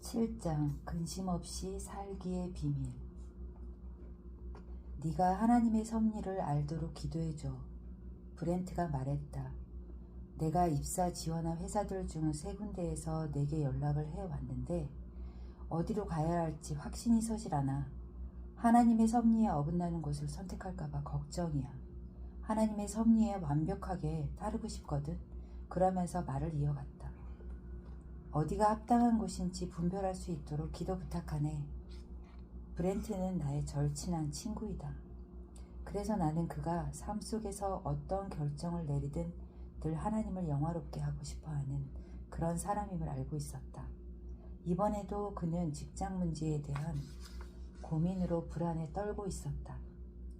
7장 근심 없이 살기의 비밀. 네가 하나님의 섭리를 알도록 기도해줘. 브렌트가 말했다. 내가 입사 지원한 회사들 중 3군데에서 내게 연락을 해왔는데 어디로 가야 할지 확신이 서질 않아. 하나님의 섭리에 어긋나는 곳을 선택할까봐 걱정이야. 하나님의 섭리에 완벽하게 따르고 싶거든. 그러면서 말을 이어갔다. 어디가 합당한 곳인지 분별할 수 있도록 기도 부탁하네. 브렌트는 나의 절친한 친구이다. 그래서 나는 그가 삶 속에서 어떤 결정을 내리든 늘 하나님을 영화롭게 하고 싶어하는 그런 사람임을 알고 있었다. 이번에도 그는 직장 문제에 대한 고민으로 불안에 떨고 있었다.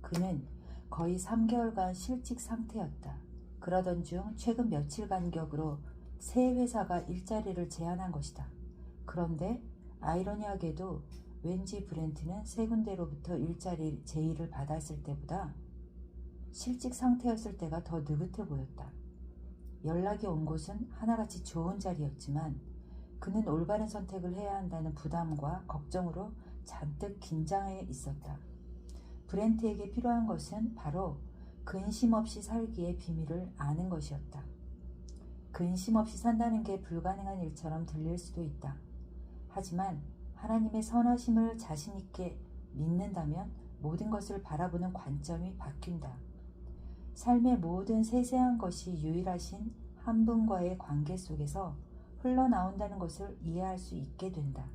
그는 거의 3개월간 실직 상태였다. 그러던 중 최근 며칠 간격으로 새 회사가 일자리를 제안한 것이다. 그런데 아이러니하게도 왠지 브렌트는 3군데로부터 일자리 제의를 받았을 때보다 실직 상태였을 때가 더 느긋해 보였다. 연락이 온 곳은 하나같이 좋은 자리였지만 그는 올바른 선택을 해야 한다는 부담과 걱정으로 잔뜩 긴장해 있었다. 브렌트에게 필요한 것은 바로 근심 없이 살기의 비밀을 아는 것이었다. 근심 없이 산다는 게 불가능한 일처럼 들릴 수도 있다. 하지만 하나님의 선하심을 자신 있게 믿는다면 모든 것을 바라보는 관점이 바뀐다. 삶의 모든 세세한 것이 유일하신 한 분과의 관계 속에서 흘러나온다는 것을 이해할 수 있게 된다.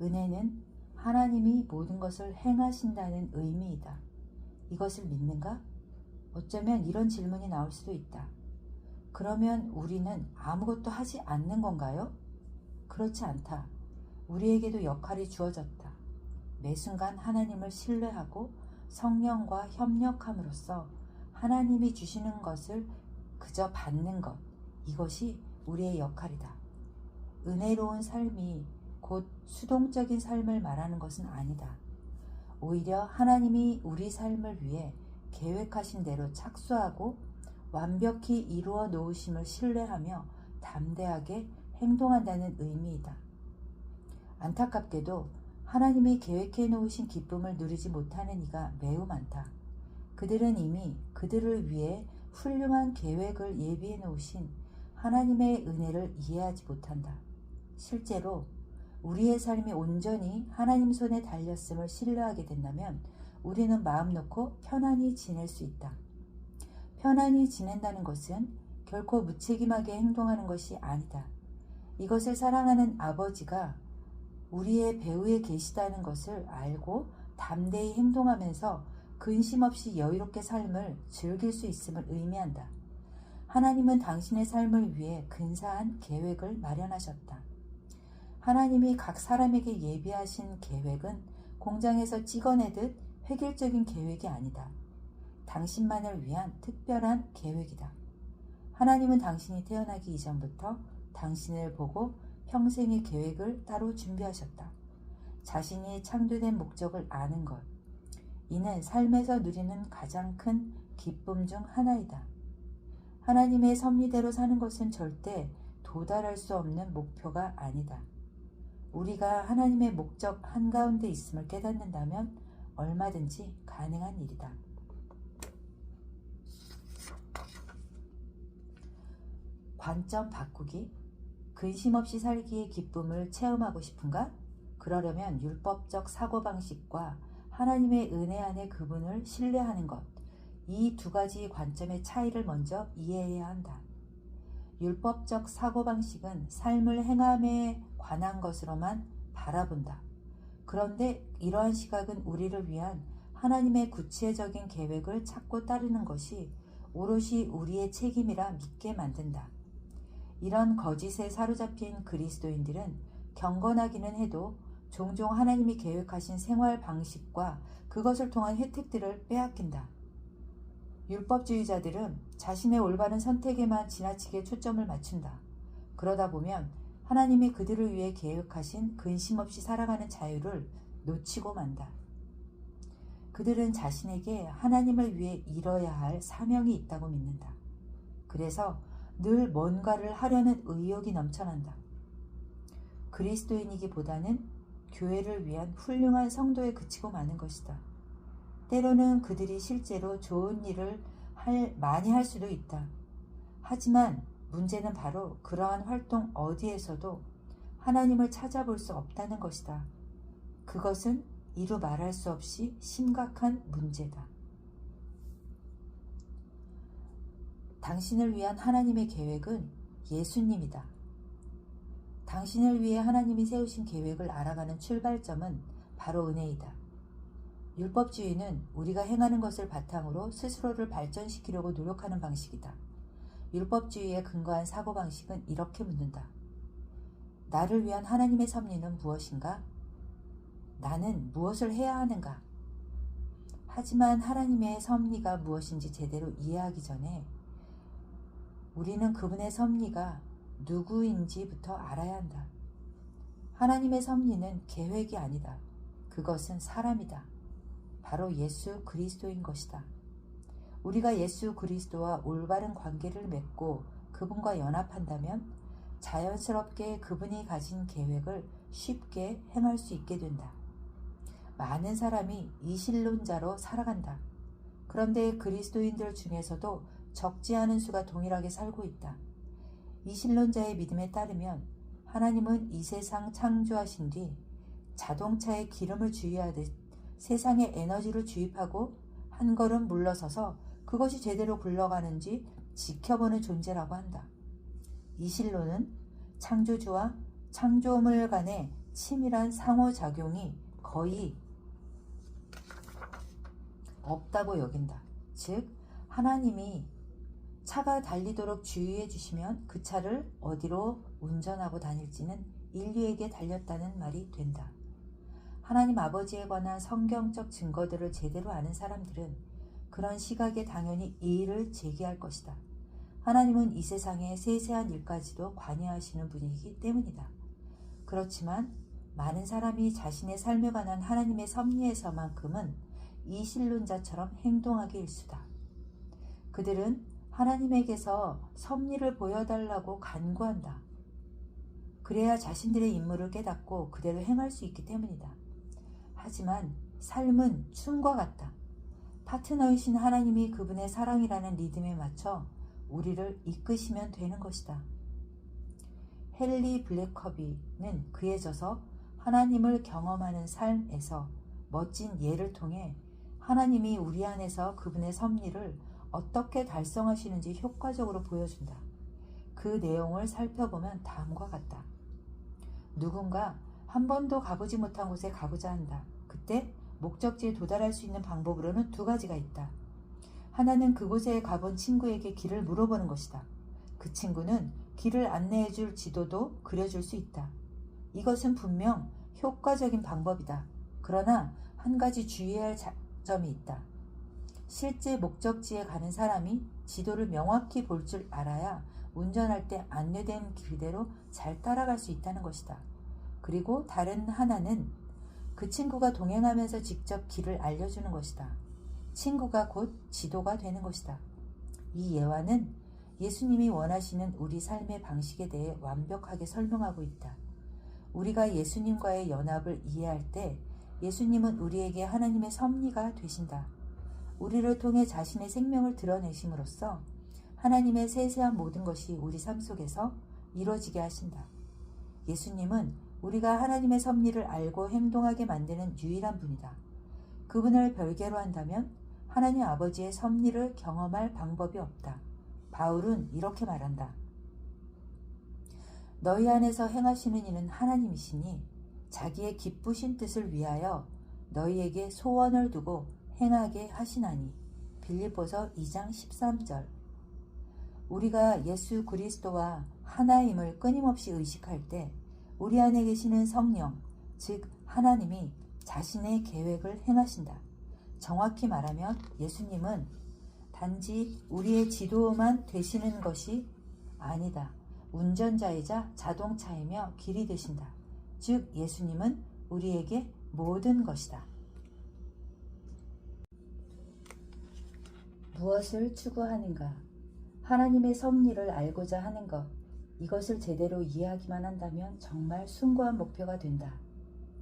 은혜는 하나님이 모든 것을 행하신다는 의미이다. 이것을 믿는가? 어쩌면 이런 질문이 나올 수도 있다. 그러면 우리는 아무것도 하지 않는 건가요? 그렇지 않다. 우리에게도 역할이 주어졌다. 매 순간 하나님을 신뢰하고 성령과 협력함으로써 하나님이 주시는 것을 그저 받는 것, 이것이 우리의 역할이다. 은혜로운 삶이 곧 수동적인 삶을 말하는 것은 아니다. 오히려 하나님이 우리 삶을 위해 계획하신 대로 착수하고 완벽히 이루어 놓으심을 신뢰하며 담대하게 행동한다는 의미이다. 안타깝게도 하나님이 계획해 놓으신 기쁨을 누리지 못하는 이가 매우 많다. 그들은 이미 그들을 위해 훌륭한 계획을 예비해 놓으신 하나님의 은혜를 이해하지 못한다. 실제로 우리의 삶이 온전히 하나님 손에 달렸음을 신뢰하게 된다면 우리는 마음 놓고 편안히 지낼 수 있다. 편안히 지낸다는 것은 결코 무책임하게 행동하는 것이 아니다. 이것을 사랑하는 아버지가 우리의 배후에 계시다는 것을 알고 담대히 행동하면서 근심 없이 여유롭게 삶을 즐길 수 있음을 의미한다. 하나님은 당신의 삶을 위해 근사한 계획을 마련하셨다. 하나님이 각 사람에게 예비하신 계획은 공장에서 찍어내듯 획일적인 계획이 아니다. 당신만을 위한 특별한 계획이다. 하나님은 당신이 태어나기 이전부터 당신을 보고 평생의 계획을 따로 준비하셨다. 자신이 창조된 목적을 아는 것. 이는 삶에서 누리는 가장 큰 기쁨 중 하나이다. 하나님의 섭리대로 사는 것은 절대 도달할 수 없는 목표가 아니다. 우리가 하나님의 목적 한가운데 있음을 깨닫는다면 얼마든지 가능한 일이다. 관점 바꾸기. 근심 없이 살기의 기쁨을 체험하고 싶은가? 그러려면 율법적 사고방식과 하나님의 은혜 안에 그분을 신뢰하는 것, 이 두 가지 관점의 차이를 먼저 이해해야 한다. 율법적 사고방식은 삶을 행함에 관한 것으로만 바라본다. 그런데 이러한 시각은 우리를 위한 하나님의 구체적인 계획을 찾고 따르는 것이 오롯이 우리의 책임이라 믿게 만든다. 이런 거짓에 사로잡힌 그리스도인들은 경건하기는 해도 종종 하나님이 계획하신 생활 방식과 그것을 통한 혜택들을 빼앗긴다. 율법주의자들은 자신의 올바른 선택에만 지나치게 초점을 맞춘다. 그러다 보면 하나님이 그들을 위해 계획하신 근심 없이 살아가는 자유를 놓치고 만다. 그들은 자신에게 하나님을 위해 이뤄야 할 사명이 있다고 믿는다. 그래서 늘 뭔가를 하려는 의욕이 넘쳐난다. 그리스도인이기보다는 교회를 위한 훌륭한 성도에 그치고 마는 것이다. 때로는 그들이 실제로 좋은 일을 많이 할 수도 있다. 하지만 문제는 바로 그러한 활동 어디에서도 하나님을 찾아볼 수 없다는 것이다. 그것은 이루 말할 수 없이 심각한 문제다. 당신을 위한 하나님의 계획은 예수님이다. 당신을 위해 하나님이 세우신 계획을 알아가는 출발점은 바로 은혜이다. 율법주의는 우리가 행하는 것을 바탕으로 스스로를 발전시키려고 노력하는 방식이다. 율법주의에 근거한 사고방식은 이렇게 묻는다. 나를 위한 하나님의 섭리는 무엇인가? 나는 무엇을 해야 하는가? 하지만 하나님의 섭리가 무엇인지 제대로 이해하기 전에 우리는 그분의 섭리가 누구인지부터 알아야 한다. 하나님의 섭리는 계획이 아니다. 그것은 사람이다. 바로 예수 그리스도인 것이다. 우리가 예수 그리스도와 올바른 관계를 맺고 그분과 연합한다면 자연스럽게 그분이 가진 계획을 쉽게 행할 수 있게 된다. 많은 사람이 이신론자로 살아간다. 그런데 그리스도인들 중에서도 적지 않은 수가 동일하게 살고 있다. 이신론자의 믿음에 따르면 하나님은 이 세상 창조하신 뒤 자동차에 기름을 주유하듯 세상에 에너지를 주입하고 한 걸음 물러서서 그것이 제대로 굴러가는지 지켜보는 존재라고 한다. 이신론은 창조주와 창조물 간의 치밀한 상호작용이 거의 없다고 여긴다. 즉, 하나님이 차가 달리도록 주유해 주시면 그 차를 어디로 운전하고 다닐지는 인류에게 달렸다는 말이 된다. 하나님 아버지에 관한 성경적 증거들을 제대로 아는 사람들은 그런 시각에 당연히 이의를 제기할 것이다. 하나님은 이 세상의 세세한 일까지도 관여하시는 분이기 때문이다. 그렇지만 많은 사람이 자신의 삶에 관한 하나님의 섭리에서만큼은 이신론자처럼 행동하기 일쑤다. 그들은 하나님에게서 섭리를 보여달라고 간구한다. 그래야 자신들의 임무를 깨닫고 그대로 행할 수 있기 때문이다. 하지만 삶은 춤과 같다. 파트너이신 하나님이 그분의 사랑이라는 리듬에 맞춰 우리를 이끄시면 되는 것이다. 헨리 블랙커비는 그에 져서 하나님을 경험하는 삶에서 멋진 예를 통해 하나님이 우리 안에서 그분의 섭리를 어떻게 달성하시는지 효과적으로 보여준다. 그 내용을 살펴보면 다음과 같다. 누군가 한 번도 가보지 못한 곳에 가고자 한다. 그때 목적지에 도달할 수 있는 방법으로는 두 가지가 있다. 하나는 그곳에 가본 친구에게 길을 물어보는 것이다. 그 친구는 길을 안내해 줄 지도도 그려줄 수 있다. 이것은 분명 효과적인 방법이다. 그러나 한 가지 주의해야 할 점이 있다. 실제 목적지에 가는 사람이 지도를 명확히 볼 줄 알아야 운전할 때 안내된 길대로 잘 따라갈 수 있다는 것이다. 그리고 다른 하나는 그 친구가 동행하면서 직접 길을 알려주는 것이다. 친구가 곧 지도가 되는 것이다. 이 예화는 예수님이 원하시는 우리 삶의 방식에 대해 완벽하게 설명하고 있다. 우리가 예수님과의 연합을 이해할 때 예수님은 우리에게 하나님의 섭리가 되신다. 우리를 통해 자신의 생명을 드러내심으로써 하나님의 세세한 모든 것이 우리 삶 속에서 이루어지게 하신다. 예수님은 우리가 하나님의 섭리를 알고 행동하게 만드는 유일한 분이다. 그분을 별개로 한다면 하나님 아버지의 섭리를 경험할 방법이 없다. 바울은 이렇게 말한다. 너희 안에서 행하시는 이는 하나님이시니 자기의 기쁘신 뜻을 위하여 너희에게 소원을 두고 행하게 하시나니. 빌립보서 2장 13절. 우리가 예수 그리스도와 하나임을 끊임없이 의식할 때 우리 안에 계시는 성령, 즉 하나님이 자신의 계획을 행하신다. 정확히 말하면 예수님은 단지 우리의 지도만 되시는 것이 아니다. 운전자이자 자동차이며 길이 되신다. 즉 예수님은 우리에게 모든 것이다. 무엇을 추구하는가? 하나님의 섭리를 알고자 하는 것. 이것을 제대로 이해하기만 한다면 정말 숭고한 목표가 된다.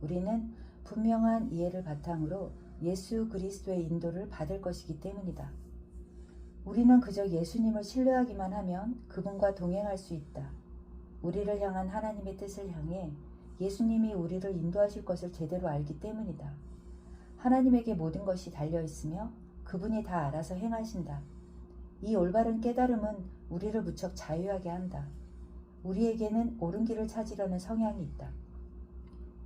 우리는 분명한 이해를 바탕으로 예수 그리스도의 인도를 받을 것이기 때문이다. 우리는 그저 예수님을 신뢰하기만 하면 그분과 동행할 수 있다. 우리를 향한 하나님의 뜻을 향해 예수님이 우리를 인도하실 것을 제대로 알기 때문이다. 하나님에게 모든 것이 달려있으며 그분이 다 알아서 행하신다. 이 올바른 깨달음은 우리를 무척 자유하게 한다. 우리에게는 옳은 길을 찾으려는 성향이 있다.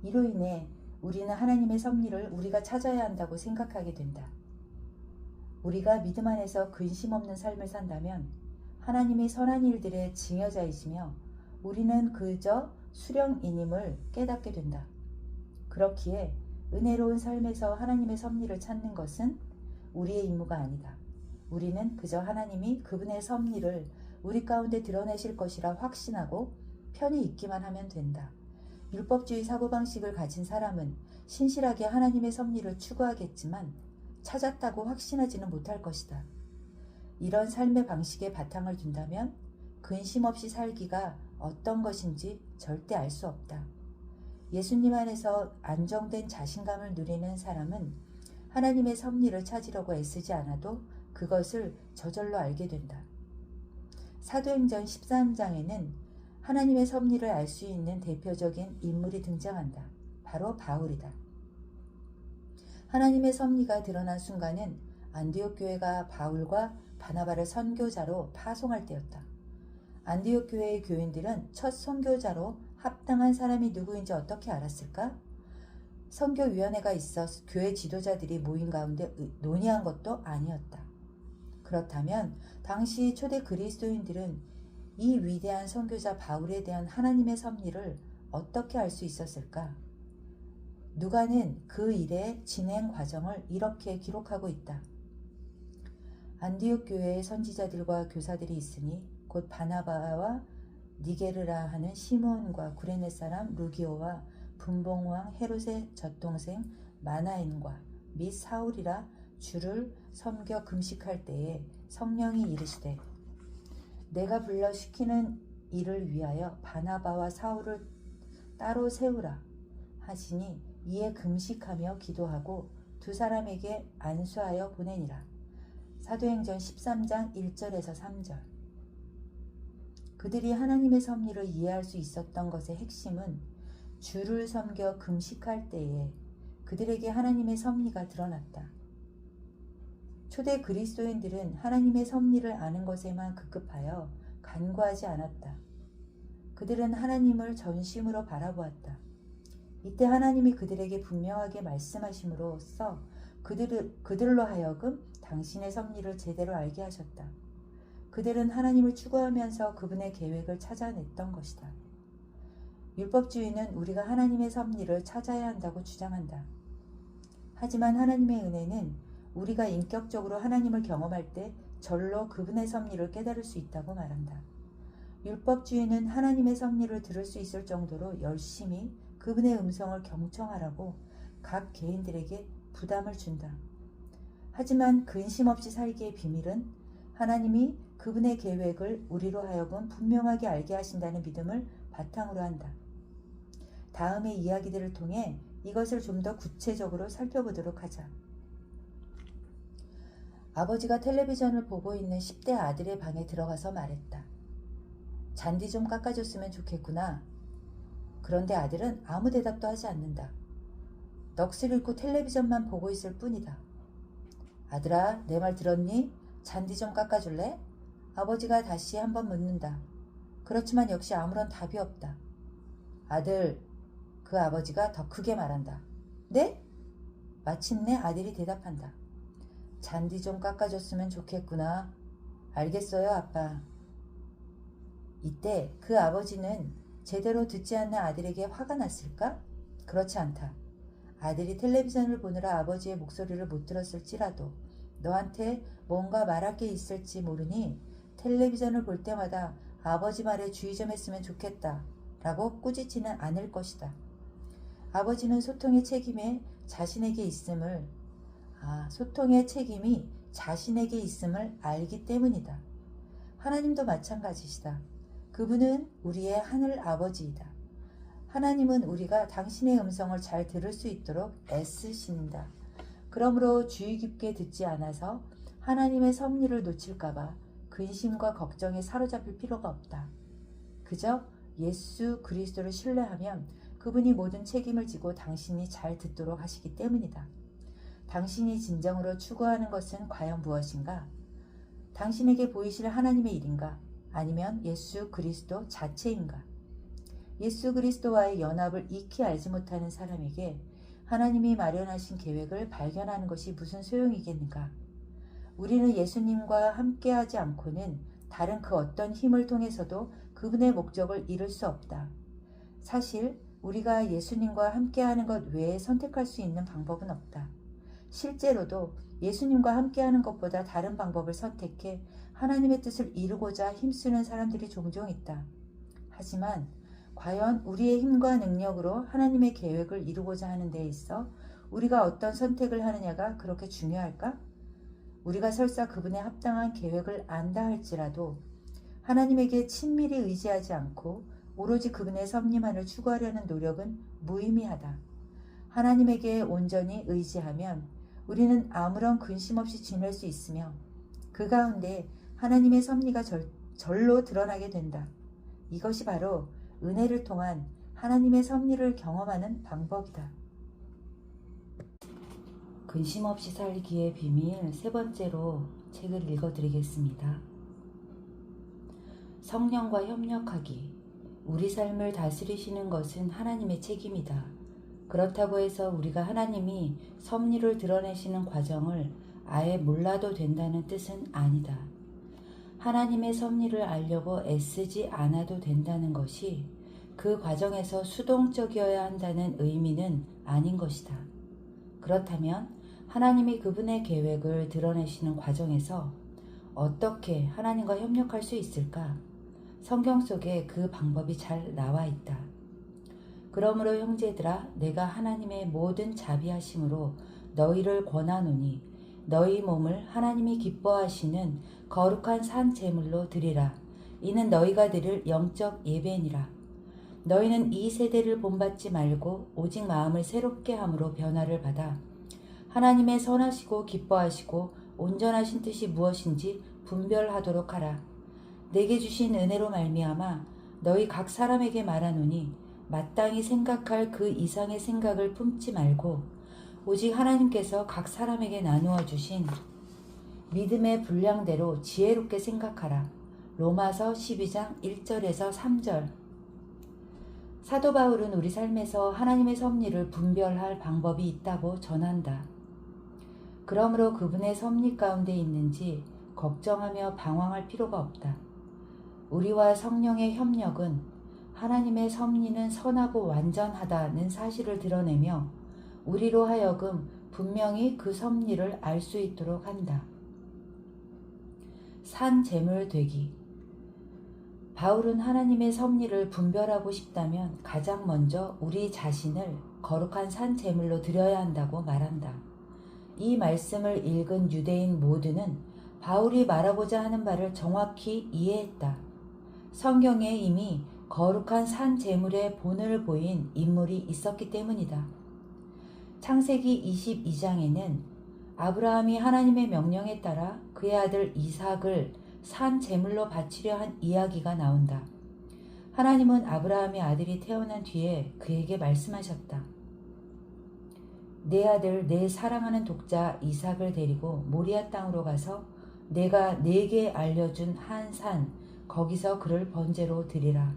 이로 인해 우리는 하나님의 섭리를 우리가 찾아야 한다고 생각하게 된다. 우리가 믿음 안에서 근심 없는 삶을 산다면 하나님의 선한 일들의 증여자이시며 우리는 그저 수령인임을 깨닫게 된다. 그렇기에 은혜로운 삶에서 하나님의 섭리를 찾는 것은 우리의 임무가 아니다. 우리는 그저 하나님이 그분의 섭리를 우리 가운데 드러내실 것이라 확신하고 편히 있기만 하면 된다. 율법주의 사고방식을 가진 사람은 신실하게 하나님의 섭리를 추구하겠지만 찾았다고 확신하지는 못할 것이다. 이런 삶의 방식에 바탕을 둔다면 근심 없이 살기가 어떤 것인지 절대 알 수 없다. 예수님 안에서 안정된 자신감을 누리는 사람은 하나님의 섭리를 찾으려고 애쓰지 않아도 그것을 저절로 알게 된다. 사도행전 13장에는 하나님의 섭리를 알 수 있는 대표적인 인물이 등장한다. 바로 바울이다. 하나님의 섭리가 드러난 순간은 안디옥 교회가 바울과 바나바를 선교자로 파송할 때였다. 안디옥 교회의 교인들은 첫 선교자로 합당한 사람이 누구인지 어떻게 알았을까? 선교위원회가 있어 교회 지도자들이 모인 가운데 논의한 것도 아니었다. 그렇다면 당시 초대 그리스도인들은 이 위대한 선교자 바울에 대한 하나님의 섭리를 어떻게 알 수 있었을까? 누가는 그 일의 진행 과정을 이렇게 기록하고 있다. 안디옥 교회의 선지자들과 교사들이 있으니 곧 바나바와 니게르라 하는 시몬과 구레네 사람 루기오와 분봉왕 헤롯의 젖동생 마나엔과 및 사울이라 주를 섬겨 금식할 때에 성령이 이르시되 내가 불러 시키는 일을 위하여 바나바와 사울을 따로 세우라 하시니 이에 금식하며 기도하고 두 사람에게 안수하여 보내니라. 사도행전 13장 1절에서 3절. 그들이 하나님의 섭리를 이해할 수 있었던 것의 핵심은 주를 섬겨 금식할 때에 그들에게 하나님의 섭리가 드러났다. 초대 그리스도인들은 하나님의 섭리를 아는 것에만 급급하여 간구하지 않았다. 그들은 하나님을 전심으로 바라보았다. 이때 하나님이 그들에게 분명하게 말씀하심으로써 그들로 하여금 당신의 섭리를 제대로 알게 하셨다. 그들은 하나님을 추구하면서 그분의 계획을 찾아냈던 것이다. 율법주의는 우리가 하나님의 섭리를 찾아야 한다고 주장한다. 하지만 하나님의 은혜는 우리가 인격적으로 하나님을 경험할 때 절로 그분의 섭리를 깨달을 수 있다고 말한다. 율법주의는 하나님의 섭리를 들을 수 있을 정도로 열심히 그분의 음성을 경청하라고 각 개인들에게 부담을 준다. 하지만 근심 없이 살기의 비밀은 하나님이 그분의 계획을 우리로 하여금 분명하게 알게 하신다는 믿음을 바탕으로 한다. 다음의 이야기들을 통해 이것을 좀 더 구체적으로 살펴보도록 하자. 아버지가 텔레비전을 보고 있는 10대 아들의 방에 들어가서 말했다. 잔디 좀 깎아줬으면 좋겠구나. 그런데 아들은 아무 대답도 하지 않는다. 넋을 잃고 텔레비전만 보고 있을 뿐이다. 아들아, 내 말 들었니? 잔디 좀 깎아줄래? 아버지가 다시 한번 묻는다. 그렇지만 역시 아무런 답이 없다. 아들, 그 아버지가 더 크게 말한다. 네? 마침내 아들이 대답한다. 잔디 좀 깎아줬으면 좋겠구나. 알겠어요, 아빠. 이때 그 아버지는 제대로 듣지 않는 아들에게 화가 났을까? 그렇지 않다. 아들이 텔레비전을 보느라 아버지의 목소리를 못 들었을지라도 너한테 뭔가 말할 게 있을지 모르니 텔레비전을 볼 때마다 아버지 말에 주의 좀 했으면 좋겠다 라고 꾸짖지는 않을 것이다. 아버지는 소통의 책임이 자신에게 있음을 알기 때문이다. 하나님도 마찬가지시다. 그분은 우리의 하늘 아버지이다. 하나님은 우리가 당신의 음성을 잘 들을 수 있도록 애쓰신다. 그러므로 주의 깊게 듣지 않아서 하나님의 섭리를 놓칠까봐 근심과 걱정에 사로잡힐 필요가 없다. 그저 예수 그리스도를 신뢰하면 그분이 모든 책임을 지고 당신이 잘 듣도록 하시기 때문이다. 당신이 진정으로 추구하는 것은 과연 무엇인가? 당신에게 보이실 하나님의 일인가? 아니면 예수 그리스도 자체인가? 예수 그리스도와의 연합을 익히 알지 못하는 사람에게 하나님이 마련하신 계획을 발견하는 것이 무슨 소용이겠는가? 우리는 예수님과 함께하지 않고는 다른 그 어떤 힘을 통해서도 그분의 목적을 이룰 수 없다. 사실 우리가 예수님과 함께하는 것 외에 선택할 수 있는 방법은 없다. 실제로도 예수님과 함께하는 것보다 다른 방법을 선택해 하나님의 뜻을 이루고자 힘쓰는 사람들이 종종 있다. 하지만 과연 우리의 힘과 능력으로 하나님의 계획을 이루고자 하는 데 있어 우리가 어떤 선택을 하느냐가 그렇게 중요할까? 우리가 설사 그분의 합당한 계획을 안다 할지라도 하나님에게 친밀히 의지하지 않고 오로지 그분의 섭리만을 추구하려는 노력은 무의미하다. 하나님에게 온전히 의지하면 우리는 아무런 근심 없이 지낼 수 있으며 그 가운데 하나님의 섭리가 절로 드러나게 된다. 이것이 바로 은혜를 통한 하나님의 섭리를 경험하는 방법이다. 근심 없이 살기의 비밀 세 번째로 책을 읽어드리겠습니다. 성령과 협력하기. 우리 삶을 다스리시는 것은 하나님의 책임이다. 그렇다고 해서 우리가 하나님이 섭리를 드러내시는 과정을 아예 몰라도 된다는 뜻은 아니다. 하나님의 섭리를 알려고 애쓰지 않아도 된다는 것이 그 과정에서 수동적이어야 한다는 의미는 아닌 것이다. 그렇다면 하나님이 그분의 계획을 드러내시는 과정에서 어떻게 하나님과 협력할 수 있을까? 성경 속에 그 방법이 잘 나와 있다. 그러므로 형제들아, 내가 하나님의 모든 자비하심으로 너희를 권하노니 너희 몸을 하나님이 기뻐하시는 거룩한 산 제물로 드리라. 이는 너희가 드릴 영적 예배니라. 너희는 이 세대를 본받지 말고 오직 마음을 새롭게 함으로 변화를 받아 하나님의 선하시고 기뻐하시고 온전하신 뜻이 무엇인지 분별하도록 하라. 내게 주신 은혜로 말미암아 너희 각 사람에게 말하노니 마땅히 생각할 그 이상의 생각을 품지 말고 오직 하나님께서 각 사람에게 나누어 주신 믿음의 분량대로 지혜롭게 생각하라. 로마서 12장 1절에서 3절. 사도 바울은 우리 삶에서 하나님의 섭리를 분별할 방법이 있다고 전한다. 그러므로 그분의 섭리 가운데 있는지 걱정하며 방황할 필요가 없다. 우리와 성령의 협력은 하나님의 섭리는 선하고 완전하다는 사실을 드러내며 우리로 하여금 분명히 그 섭리를 알 수 있도록 한다. 산 제물 되기. 바울은 하나님의 섭리를 분별하고 싶다면 가장 먼저 우리 자신을 거룩한 산 제물로 드려야 한다고 말한다. 이 말씀을 읽은 유대인 모두는 바울이 말하고자 하는 바를 정확히 이해했다. 성경에 이미 거룩한 산 제물의 본을 보인 인물이 있었기 때문이다. 창세기 22장에는 아브라함이 하나님의 명령에 따라 그의 아들 이삭을 산 제물로 바치려 한 이야기가 나온다. 하나님은 아브라함의 아들이 태어난 뒤에 그에게 말씀하셨다. 내 아들, 내 사랑하는 독자 이삭을 데리고 모리아 땅으로 가서 내가 네게 알려준 한 산, 거기서 그를 번제로 드리라.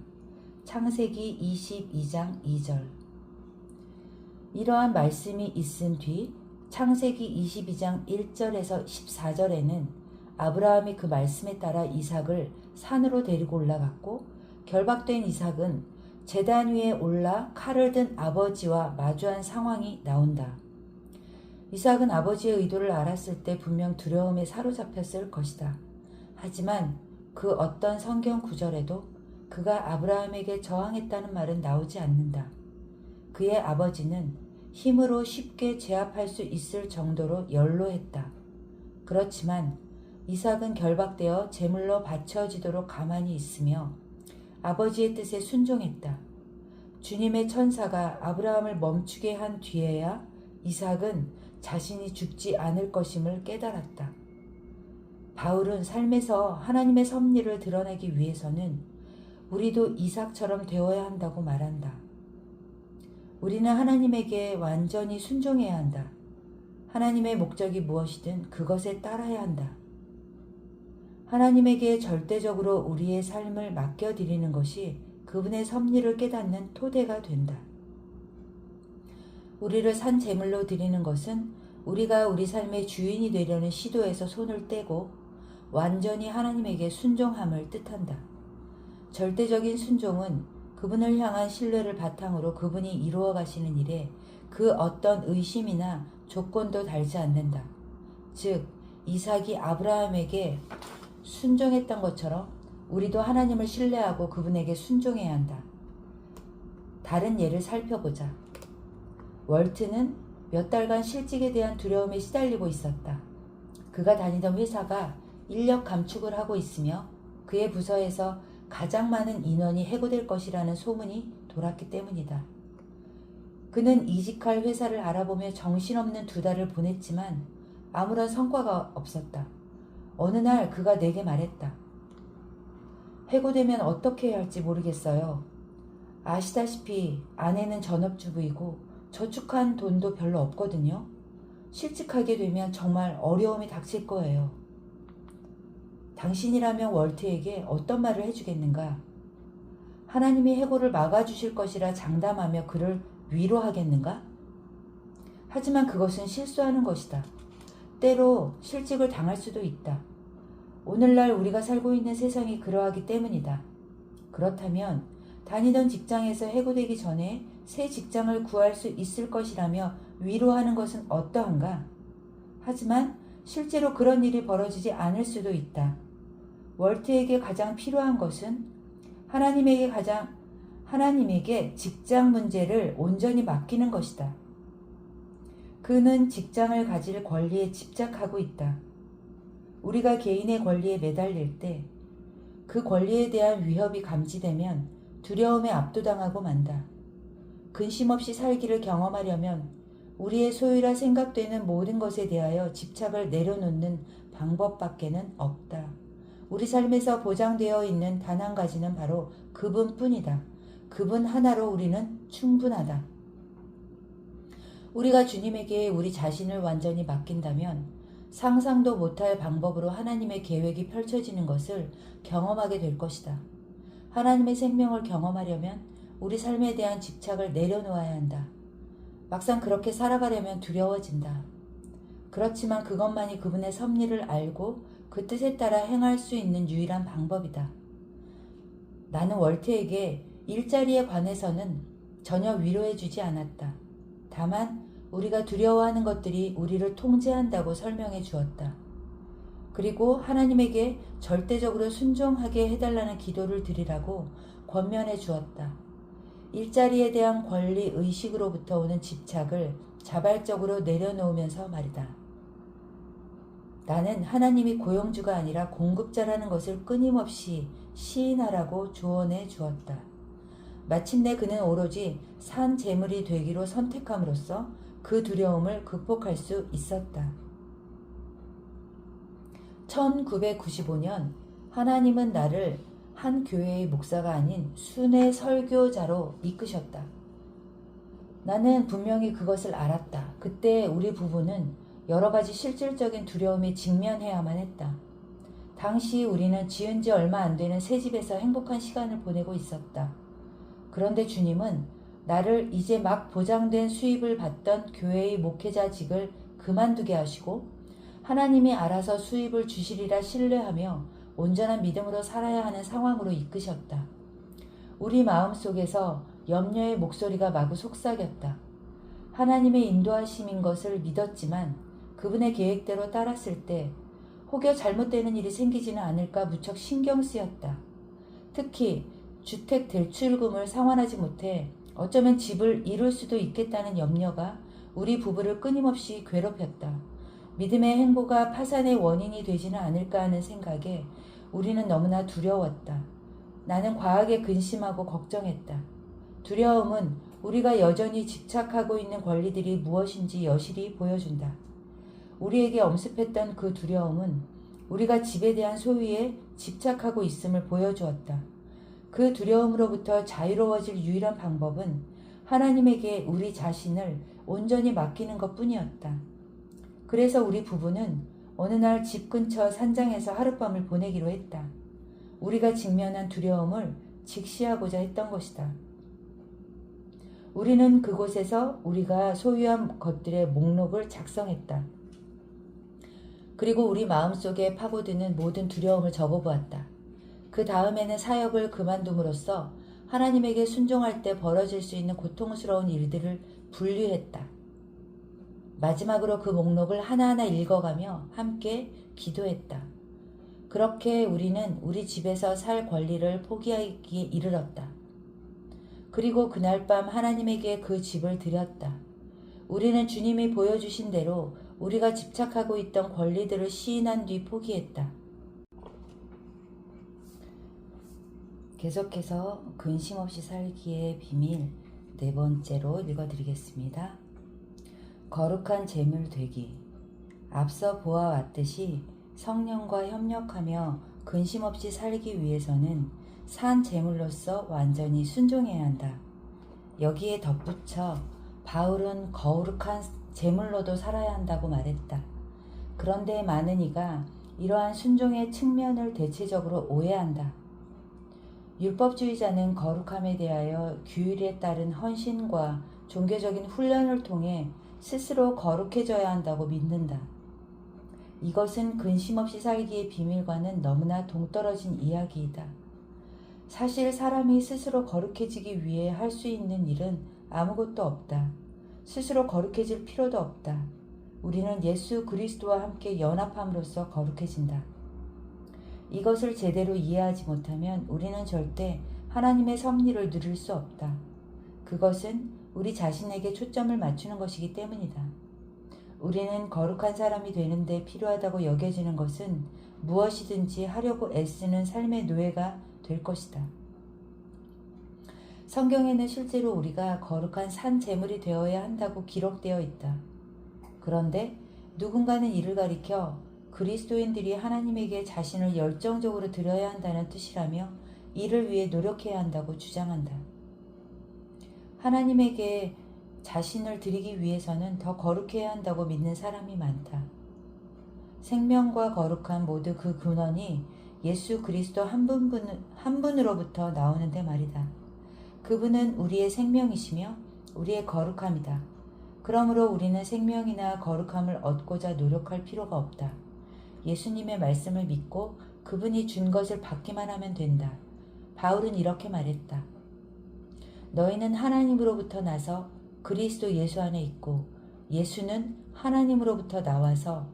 창세기 22장 2절. 이러한 말씀이 있은 뒤 창세기 22장 1절에서 14절에는 아브라함이 그 말씀에 따라 이삭을 산으로 데리고 올라갔고 결박된 이삭은 제단 위에 올라 칼을 든 아버지와 마주한 상황이 나온다. 이삭은 아버지의 의도를 알았을 때 분명 두려움에 사로잡혔을 것이다. 하지만 그 어떤 성경 구절에도 그가 아브라함에게 저항했다는 말은 나오지 않는다. 그의 아버지는 힘으로 쉽게 제압할 수 있을 정도로 연로했다. 그렇지만 이삭은 결박되어 제물로 바쳐지도록 가만히 있으며 아버지의 뜻에 순종했다. 주님의 천사가 아브라함을 멈추게 한 뒤에야 이삭은 자신이 죽지 않을 것임을 깨달았다. 바울은 삶에서 하나님의 섭리를 드러내기 위해서는 우리도 이삭처럼 되어야 한다고 말한다. 우리는 하나님에게 완전히 순종해야 한다. 하나님의 목적이 무엇이든 그것에 따라야 한다. 하나님에게 절대적으로 우리의 삶을 맡겨드리는 것이 그분의 섭리를 깨닫는 토대가 된다. 우리를 산 제물로 드리는 것은 우리가 우리 삶의 주인이 되려는 시도에서 손을 떼고 완전히 하나님에게 순종함을 뜻한다. 절대적인 순종은 그분을 향한 신뢰를 바탕으로 그분이 이루어 가시는 일에 그 어떤 의심이나 조건도 달지 않는다. 즉, 이삭이 아브라함에게 순종했던 것처럼 우리도 하나님을 신뢰하고 그분에게 순종해야 한다. 다른 예를 살펴보자. 월트는 몇 달간 실직에 대한 두려움에 시달리고 있었다. 그가 다니던 회사가 인력 감축을 하고 있으며 그의 부서에서 가장 많은 인원이 해고될 것이라는 소문이 돌았기 때문이다. 그는 이직할 회사를 알아보며 정신없는 2달을 보냈지만 아무런 성과가 없었다. 어느 날 그가 내게 말했다. 해고되면 어떻게 해야 할지 모르겠어요. 아시다시피 아내는 전업주부이고 저축한 돈도 별로 없거든요. 실직하게 되면 정말 어려움이 닥칠 거예요. 당신이라면 월트에게 어떤 말을 해주겠는가? 하나님이 해고를 막아주실 것이라 장담하며 그를 위로하겠는가? 하지만 그것은 실수하는 것이다. 때로 실직을 당할 수도 있다. 오늘날 우리가 살고 있는 세상이 그러하기 때문이다. 그렇다면 다니던 직장에서 해고되기 전에 새 직장을 구할 수 있을 것이라며 위로하는 것은 어떠한가? 하지만 실제로 그런 일이 벌어지지 않을 수도 있다. 월트에게 가장 필요한 것은 하나님에게 직장 문제를 온전히 맡기는 것이다. 그는 직장을 가질 권리에 집착하고 있다. 우리가 개인의 권리에 매달릴 때 그 권리에 대한 위협이 감지되면 두려움에 압도당하고 만다. 근심 없이 살기를 경험하려면 우리의 소유라 생각되는 모든 것에 대하여 집착을 내려놓는 방법밖에는 없다. 우리 삶에서 보장되어 있는 단 한 가지는 바로 그분뿐이다. 그분 하나로 우리는 충분하다. 우리가 주님에게 우리 자신을 완전히 맡긴다면 상상도 못할 방법으로 하나님의 계획이 펼쳐지는 것을 경험하게 될 것이다. 하나님의 생명을 경험하려면 우리 삶에 대한 집착을 내려놓아야 한다. 막상 그렇게 살아가려면 두려워진다. 그렇지만 그것만이 그분의 섭리를 알고 그 뜻에 따라 행할 수 있는 유일한 방법이다. 나는 월트에게 일자리에 관해서는 전혀 위로해주지 않았다. 다만 우리가 두려워하는 것들이 우리를 통제한다고 설명해 주었다. 그리고 하나님에게 절대적으로 순종하게 해달라는 기도를 드리라고 권면해 주었다. 일자리에 대한 권리 의식으로부터 오는 집착을 자발적으로 내려놓으면서 말이다. 나는 하나님이 고용주가 아니라 공급자라는 것을 끊임없이 시인하라고 조언해 주었다. 마침내 그는 오로지 산 제물이 되기로 선택함으로써 그 두려움을 극복할 수 있었다. 1995년 하나님은 나를 한 교회의 목사가 아닌 순회 설교자로 이끄셨다. 나는 분명히 그것을 알았다. 그때 우리 부부는 여러 가지 실질적인 두려움에 직면해야만 했다. 당시 우리는 지은 지 얼마 안 되는 새 집에서 행복한 시간을 보내고 있었다. 그런데 주님은 나를 이제 막 보장된 수입을 받던 교회의 목회자직을 그만두게 하시고 하나님이 알아서 수입을 주시리라 신뢰하며 온전한 믿음으로 살아야 하는 상황으로 이끄셨다. 우리 마음속에서 염려의 목소리가 마구 속삭였다. 하나님의 인도하심인 것을 믿었지만 그분의 계획대로 따랐을 때 혹여 잘못되는 일이 생기지는 않을까 무척 신경 쓰였다. 특히 주택 대출금을 상환하지 못해 어쩌면 집을 잃을 수도 있겠다는 염려가 우리 부부를 끊임없이 괴롭혔다. 믿음의 행보가 파산의 원인이 되지는 않을까 하는 생각에 우리는 너무나 두려웠다. 나는 과하게 근심하고 걱정했다. 두려움은 우리가 여전히 집착하고 있는 권리들이 무엇인지 여실히 보여준다. 우리에게 엄습했던 그 두려움은 우리가 집에 대한 소유에 집착하고 있음을 보여주었다. 그 두려움으로부터 자유로워질 유일한 방법은 하나님에게 우리 자신을 온전히 맡기는 것뿐이었다. 그래서 우리 부부는 어느 날 집 근처 산장에서 하룻밤을 보내기로 했다. 우리가 직면한 두려움을 직시하고자 했던 것이다. 우리는 그곳에서 우리가 소유한 것들의 목록을 작성했다. 그리고 우리 마음속에 파고드는 모든 두려움을 적어보았다. 그 다음에는 사역을 그만둠으로써 하나님에게 순종할 때 벌어질 수 있는 고통스러운 일들을 분류했다. 마지막으로 그 목록을 하나하나 읽어가며 함께 기도했다. 그렇게 우리는 우리 집에서 살 권리를 포기하기에 이르렀다. 그리고 그날 밤 하나님에게 그 집을 드렸다. 우리는 주님이 보여주신 대로 우리가 집착하고 있던 권리들을 시인한 뒤 포기했다. 계속해서 근심 없이 살기의 비밀 4번째로 읽어드리겠습니다. 거룩한 재물 되기. 앞서 보아왔듯이 성령과 협력하며 근심 없이 살기 위해서는 산 제물로서 완전히 순종해야 한다. 여기에 덧붙여 바울은 거룩한 제물로도 살아야 한다고 말했다. 그런데 많은 이가 이러한 순종의 측면을 대체적으로 오해한다. 율법주의자는 거룩함에 대하여 규율에 따른 헌신과 종교적인 훈련을 통해 스스로 거룩해져야 한다고 믿는다. 이것은 근심 없이 살기의 비밀과는 너무나 동떨어진 이야기이다. 사실 사람이 스스로 거룩해지기 위해 할 수 있는 일은 아무것도 없다. 스스로 거룩해질 필요도 없다. 우리는 예수 그리스도와 함께 연합함으로써 거룩해진다. 이것을 제대로 이해하지 못하면 우리는 절대 하나님의 섭리를 누릴 수 없다. 그것은 우리 자신에게 초점을 맞추는 것이기 때문이다. 우리는 거룩한 사람이 되는데 필요하다고 여겨지는 것은 무엇이든지 하려고 애쓰는 삶의 노예가 될 것이다. 성경에는 실제로 우리가 거룩한 산 제물이 되어야 한다고 기록되어 있다. 그런데 누군가는 이를 가리켜 그리스도인들이 하나님에게 자신을 열정적으로 드려야 한다는 뜻이라며 이를 위해 노력해야 한다고 주장한다. 하나님에게 자신을 드리기 위해서는 더 거룩해야 한다고 믿는 사람이 많다. 생명과 거룩함 모두 그 근원이 예수 그리스도 한 분으로부터 나오는데 말이다. 그분은 우리의 생명이시며 우리의 거룩함이다. 그러므로 우리는 생명이나 거룩함을 얻고자 노력할 필요가 없다. 예수님의 말씀을 믿고 그분이 준 것을 받기만 하면 된다. 바울은 이렇게 말했다. 너희는 하나님으로부터 나서 그리스도 예수 안에 있고 예수는 하나님으로부터 나와서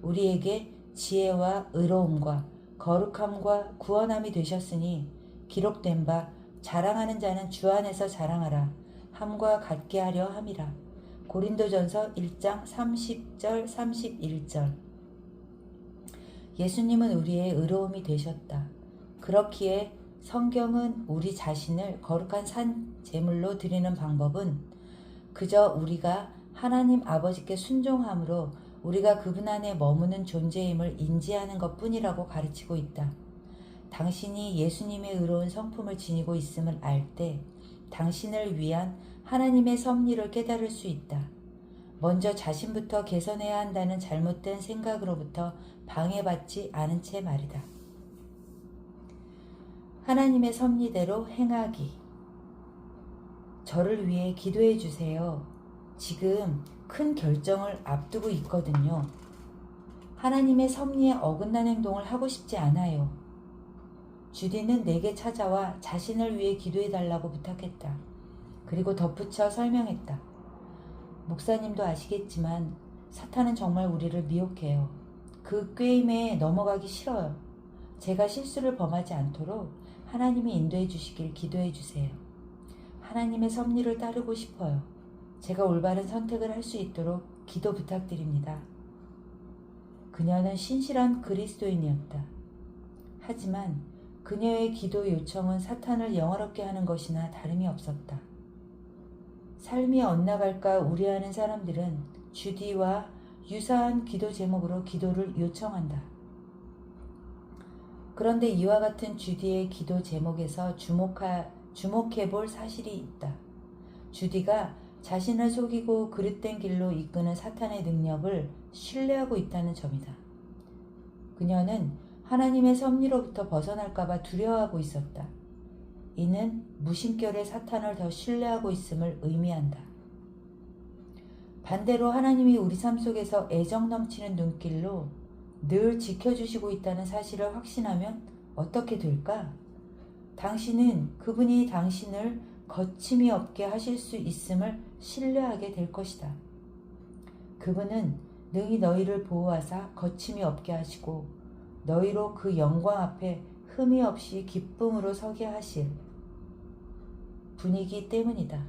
우리에게 지혜와 의로움과 거룩함과 구원함이 되셨으니 기록된 바 자랑하는 자는 주 안에서 자랑하라 함과 같게 하려 함이라. 고린도전서 1장 30절 31절. 예수님은 우리의 의로움이 되셨다. 그렇기에 성경은 우리 자신을 거룩한 산 제물로 드리는 방법은 그저 우리가 하나님 아버지께 순종함으로 우리가 그분 안에 머무는 존재임을 인지하는 것뿐이라고 가르치고 있다. 당신이 예수님의 의로운 성품을 지니고 있음을 알 때 당신을 위한 하나님의 섭리를 깨달을 수 있다. 먼저 자신부터 개선해야 한다는 잘못된 생각으로부터 방해받지 않은 채 말이다. 하나님의 섭리대로 행하기. 저를 위해 기도해 주세요. 지금 큰 결정을 앞두고 있거든요. 하나님의 섭리에 어긋난 행동을 하고 싶지 않아요. 주디는 내게 찾아와 자신을 위해 기도해 달라고 부탁했다. 그리고 덧붙여 설명했다. 목사님도 아시겠지만 사탄은 정말 우리를 미혹해요. 그 게임에 넘어가기 싫어요. 제가 실수를 범하지 않도록 하나님이 인도해 주시길 기도해 주세요. 하나님의 섭리를 따르고 싶어요. 제가 올바른 선택을 할 수 있도록 기도 부탁드립니다. 그녀는 신실한 그리스도인이었다. 하지만 그녀의 기도 요청은 사탄을 영화롭게 하는 것이나 다름이 없었다. 삶이 엇나갈까 우려하는 사람들은 주디와 유사한 기도 제목으로 기도를 요청한다. 그런데 이와 같은 주디의 기도 제목에서 주목해 볼 사실이 있다. 주디가 자신을 속이고 그릇된 길로 이끄는 사탄의 능력을 신뢰하고 있다는 점이다. 그녀는 하나님의 섭리로부터 벗어날까봐 두려워하고 있었다. 이는 무심결에 사탄을 더 신뢰하고 있음을 의미한다. 반대로 하나님이 우리 삶 속에서 애정 넘치는 눈길로 늘 지켜주시고 있다는 사실을 확신하면 어떻게 될까? 당신은 그분이 당신을 거침이 없게 하실 수 있음을 신뢰하게 될 것이다. 그분은 능히 너희를 보호하사 거침이 없게 하시고 너희로 그 영광 앞에 흠이 없이 기쁨으로 서게 하실 분이기 때문이다.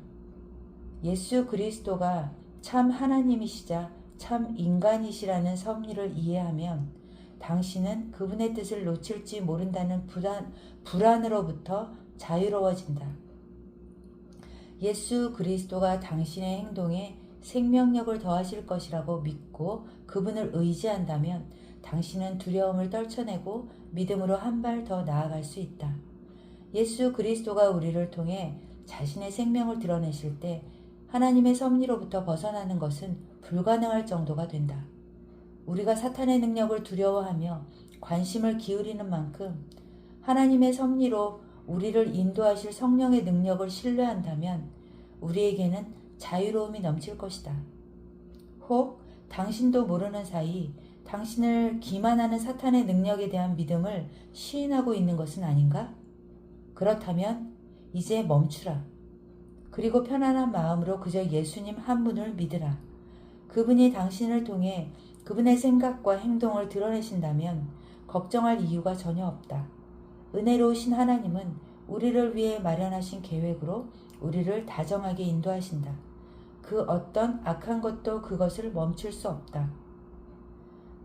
예수 그리스도가 참 하나님이시자 참 인간이시라는 섭리를 이해하면 당신은 그분의 뜻을 놓칠지 모른다는 불안으로부터 자유로워진다. 예수 그리스도가 당신의 행동에 생명력을 더하실 것이라고 믿고 그분을 의지한다면 당신은 두려움을 떨쳐내고 믿음으로 한 발 더 나아갈 수 있다. 예수 그리스도가 우리를 통해 자신의 생명을 드러내실 때 하나님의 섭리로부터 벗어나는 것은 불가능할 정도가 된다. 우리가 사탄의 능력을 두려워하며 관심을 기울이는 만큼 하나님의 섭리로 우리를 인도하실 성령의 능력을 신뢰한다면 우리에게는 자유로움이 넘칠 것이다. 혹 당신도 모르는 사이 당신을 기만하는 사탄의 능력에 대한 믿음을 시인하고 있는 것은 아닌가? 그렇다면 이제 멈추라. 그리고 편안한 마음으로 그저 예수님 한 분을 믿으라. 그분이 당신을 통해 그분의 생각과 행동을 드러내신다면 걱정할 이유가 전혀 없다. 은혜로우신 하나님은 우리를 위해 마련하신 계획으로 우리를 다정하게 인도하신다. 그 어떤 악한 것도 그것을 멈출 수 없다.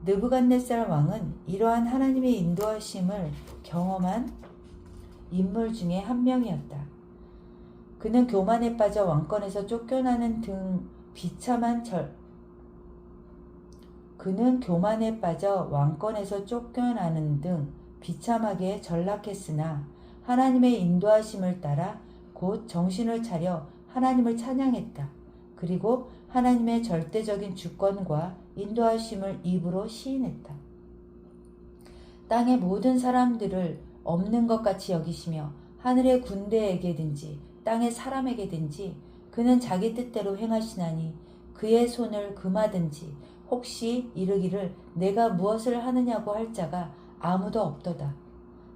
느부갓네살 왕은 이러한 하나님의 인도하심을 경험한 인물 중에 한 명이었다. 그는 교만에 빠져 왕권에서 쫓겨나는 등 비참한 비참하게 전락했으나 하나님의 인도하심을 따라 곧 정신을 차려 하나님을 찬양했다. 그리고 하나님의 절대적인 주권과 인도하심을 입으로 시인했다. 땅의 모든 사람들을 없는 것 같이 여기시며 하늘의 군대에게든지 땅의 사람에게든지 그는 자기 뜻대로 행하시나니 그의 손을 금하든지 혹시 이르기를 내가 무엇을 하느냐고 할 자가 아무도 없도다.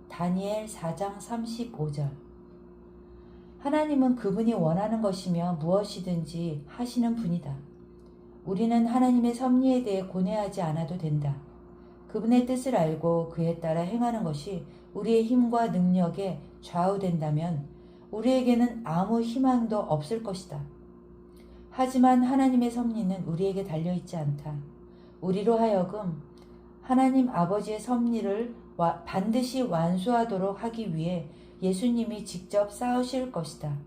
다니엘 4장 35절. 하나님은 그분이 원하는 것이며 무엇이든지 하시는 분이다. 우리는 하나님의 섭리에 대해 고뇌하지 않아도 된다. 그분의 뜻을 알고 그에 따라 행하는 것이 우리의 힘과 능력에 좌우된다면 우리에게는 아무 희망도 없을 것이다. 하지만 하나님의 섭리는 우리에게 달려있지 않다. 우리로 하여금 하나님 아버지의 섭리를 반드시 완수하도록 하기 위해 예수님이 직접 싸우실 것이다.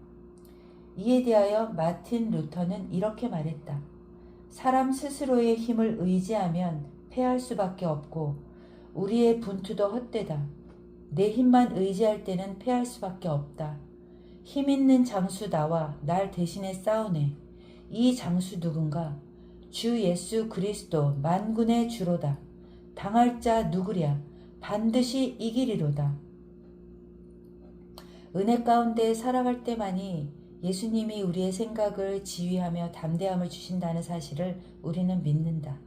이에 대하여 마틴 루터는 이렇게 말했다. 사람 스스로의 힘을 의지하면 패할 수밖에 없고 우리의 분투도 헛되다. 내 힘만 의지할 때는 패할 수밖에 없다. 힘 있는 장수 나와 날 대신해 싸우네. 이 장수 누군가? 주 예수 그리스도 만군의 주로다. 당할 자 누구랴? 반드시 이기리로다. 은혜 가운데 살아갈 때만이 예수님이 우리의 생각을 지휘하며 담대함을 주신다는 사실을 우리는 믿는다.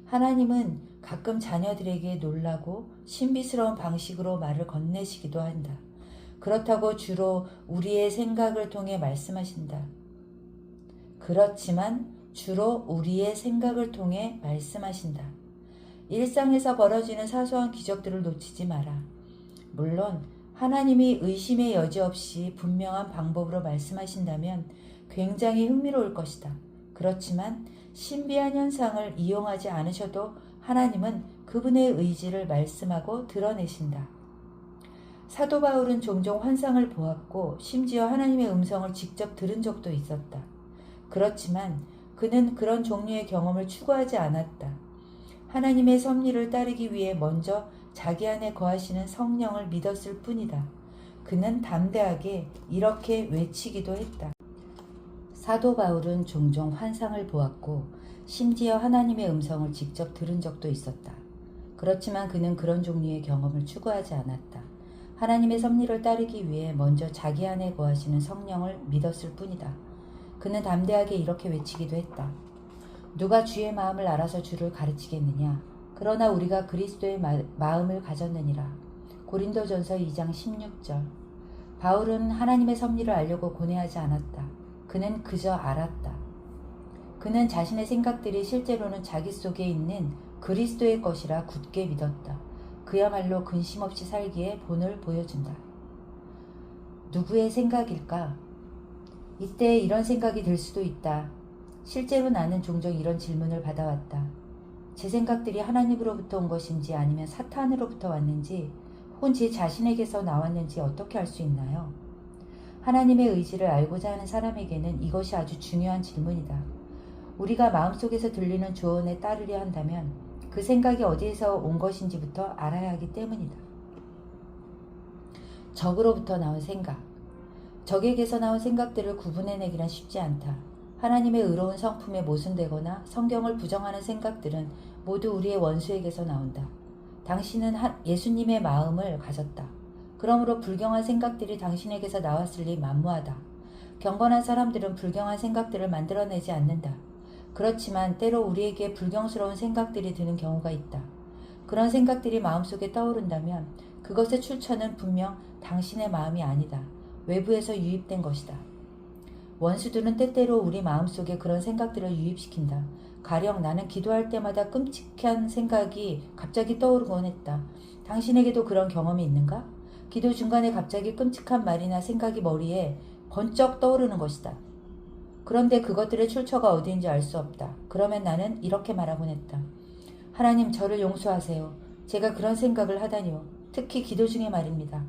하나님은 가끔 자녀들에게 놀라고 신비스러운 방식으로 말을 건네시기도 한다. 그렇다고 주로 우리의 생각을 통해 말씀하신다. 일상에서 벌어지는 사소한 기적들을 놓치지 마라. 물론 하나님이 의심의 여지 없이 분명한 방법으로 말씀하신다면 굉장히 흥미로울 것이다. 그렇지만 신비한 현상을 이용하지 않으셔도 하나님은 그분의 의지를 말씀하고 드러내신다. 사도 바울은 종종 환상을 보았고 심지어 하나님의 음성을 직접 들은 적도 있었다. 그렇지만 그는 그런 종류의 경험을 추구하지 않았다. 하나님의 섭리를 따르기 위해 먼저 자기 안에 거하시는 성령을 믿었을 뿐이다. 그는 담대하게 이렇게 외치기도 했다. 사도 바울은 종종 환상을 보았고 심지어 하나님의 음성을 직접 들은 적도 있었다. 그렇지만 그는 그런 종류의 경험을 추구하지 않았다. 하나님의 섭리를 따르기 위해 먼저 자기 안에 거하시는 성령을 믿었을 뿐이다. 그는 담대하게 이렇게 외치기도 했다. 누가 주의 마음을 알아서 주를 가르치겠느냐? 그러나 우리가 그리스도의 마음을 가졌느니라. 고린도전서 2장 16절. 바울은 하나님의 섭리를 알려고 고뇌하지 않았다. 그는 그저 알았다. 그는 자신의 생각들이 실제로는 자기 속에 있는 그리스도의 것이라 굳게 믿었다. 그야말로 근심 없이 살기에 본을 보여준다. 누구의 생각일까? 이때 이런 생각이 들 수도 있다. 실제로 나는 종종 이런 질문을 받아왔다. 제 생각들이 하나님으로부터 온 것인지 아니면 사탄으로부터 왔는지 혹은 제 자신에게서 나왔는지 어떻게 알 수 있나요? 하나님의 의지를 알고자 하는 사람에게는 이것이 아주 중요한 질문이다. 우리가 마음속에서 들리는 조언에 따르려 한다면 그 생각이 어디에서 온 것인지부터 알아야 하기 때문이다. 적으로부터 나온 생각. 적에게서 나온 생각들을 구분해내기란 쉽지 않다. 하나님의 의로운 성품에 모순되거나 성경을 부정하는 생각들은 모두 우리의 원수에게서 나온다. 당신은 예수님의 마음을 가졌다. 그러므로 불경한 생각들이 당신에게서 나왔을 리 만무하다. 경건한 사람들은 불경한 생각들을 만들어내지 않는다. 그렇지만 때로 우리에게 불경스러운 생각들이 드는 경우가 있다. 그런 생각들이 마음속에 떠오른다면 그것의 출처는 분명 당신의 마음이 아니다. 외부에서 유입된 것이다. 원수들은 때때로 우리 마음속에 그런 생각들을 유입시킨다. 가령 나는 기도할 때마다 끔찍한 생각이 갑자기 떠오르곤 했다. 당신에게도 그런 경험이 있는가? 기도 중간에 갑자기 끔찍한 말이나 생각이 머리에 번쩍 떠오르는 것이다. 그런데 그것들의 출처가 어디인지 알 수 없다. 그러면 나는 이렇게 말하곤 했다. 하나님, 저를 용서하세요. 제가 그런 생각을 하다니요. 특히 기도 중에 말입니다.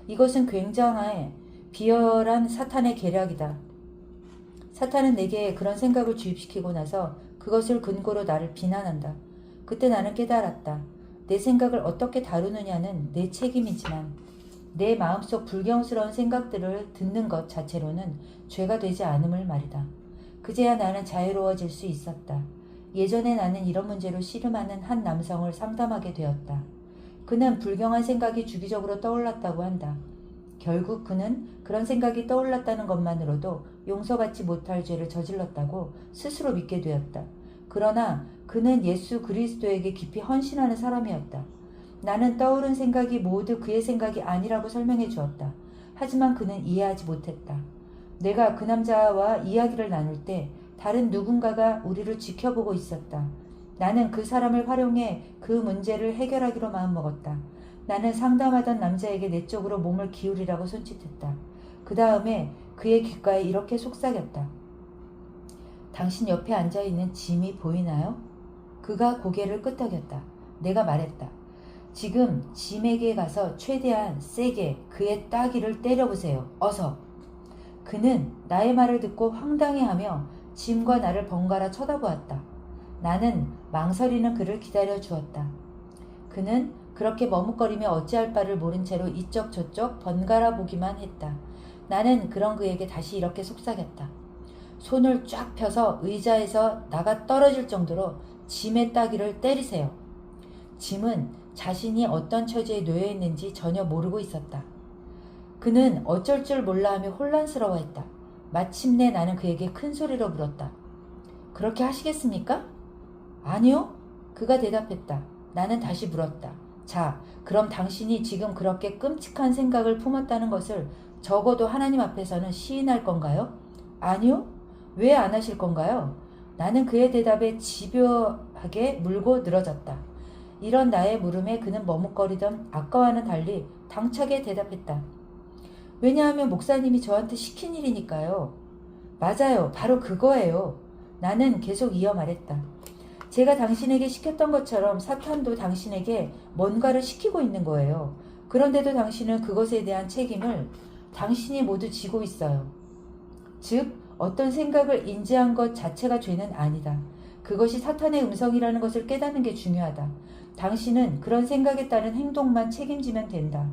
이것은 굉장히 비열한 사탄의 계략이다. 사탄은 내게 그런 생각을 주입시키고 나서 그것을 근거로 나를 비난한다. 그때 나는 깨달았다. 내 생각을 어떻게 다루느냐는 내 책임이지만 내 마음속 불경스러운 생각들을 듣는 것 자체로는 죄가 되지 않음을 말이다. 그제야 나는 자유로워질 수 있었다. 예전에 나는 이런 문제로 씨름하는 한 남성을 상담하게 되었다. 그는 불경한 생각이 주기적으로 떠올랐다고 한다. 결국 그는 그런 생각이 떠올랐다는 것만으로도 용서받지 못할 죄를 저질렀다고 스스로 믿게 되었다. 그러나 그는 예수 그리스도에게 깊이 헌신하는 사람이었다. 나는 떠오른 생각이 모두 그의 생각이 아니라고 설명해 주었다. 하지만 그는 이해하지 못했다. 내가 그 남자와 이야기를 나눌 때 다른 누군가가 우리를 지켜보고 있었다. 나는 그 사람을 활용해 그 문제를 해결하기로 마음먹었다. 나는 상담하던 남자에게 내 쪽으로 몸을 기울이라고 손짓했다. 그 다음에 그의 귓가에 이렇게 속삭였다. 당신 옆에 앉아있는 짐이 보이나요? 그가 고개를 끄덕였다. 내가 말했다. 지금 짐에게 가서 최대한 세게 그의 따귀를 때려보세요. 어서. 그는 나의 말을 듣고 황당해하며 짐과 나를 번갈아 쳐다보았다. 나는 망설이는 그를 기다려 주었다. 그는 그렇게 머뭇거리며 어찌할 바를 모른 채로 이쪽 저쪽 번갈아 보기만 했다. 나는 그런 그에게 다시 이렇게 속삭였다. 손을 쫙 펴서 의자에서 나가 떨어질 정도로 짐의 따귀를 때리세요. 짐은 자신이 어떤 처지에 놓여 있는지 전혀 모르고 있었다. 그는 어쩔 줄 몰라 하며 혼란스러워했다. 마침내 나는 그에게 큰 소리로 물었다. 그렇게 하시겠습니까? 아니요. 그가 대답했다. 나는 다시 물었다. 자, 그럼 당신이 지금 그렇게 끔찍한 생각을 품었다는 것을 적어도 하나님 앞에서는 시인할 건가요? 아니요. 왜 안 하실 건가요? 나는 그의 대답에 집요하게 물고 늘어졌다. 이런 나의 물음에 그는 머뭇거리던 아까와는 달리 당차게 대답했다. 왜냐하면 목사님이 저한테 시킨 일이니까요. 맞아요. 바로 그거예요. 나는 계속 이어 말했다. 제가 당신에게 시켰던 것처럼 사탄도 당신에게 뭔가를 시키고 있는 거예요. 그런데도 당신은 그것에 대한 책임을 당신이 모두 지고 있어요. 즉, 어떤 생각을 인지한 것 자체가 죄는 아니다. 그것이 사탄의 음성이라는 것을 깨닫는 게 중요하다. 당신은 그런 생각에 따른 행동만 책임지면 된다.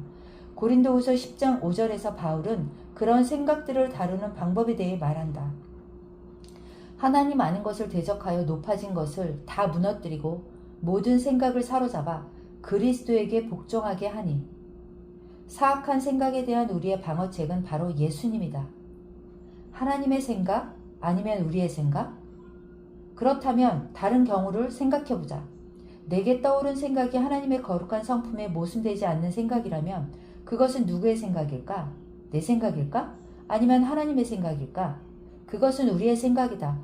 고린도후서 10장 5절에서 바울은 그런 생각들을 다루는 방법에 대해 말한다. 하나님 아는 것을 대적하여 높아진 것을 다 무너뜨리고 모든 생각을 사로잡아 그리스도에게 복종하게 하니, 사악한 생각에 대한 우리의 방어책은 바로 예수님이다. 하나님의 생각? 아니면 우리의 생각? 그렇다면 다른 경우를 생각해보자. 내게 떠오른 생각이 하나님의 거룩한 성품에 모순되지 않는 생각이라면 그것은 누구의 생각일까? 내 생각일까? 아니면 하나님의 생각일까? 그것은 우리의 생각이다.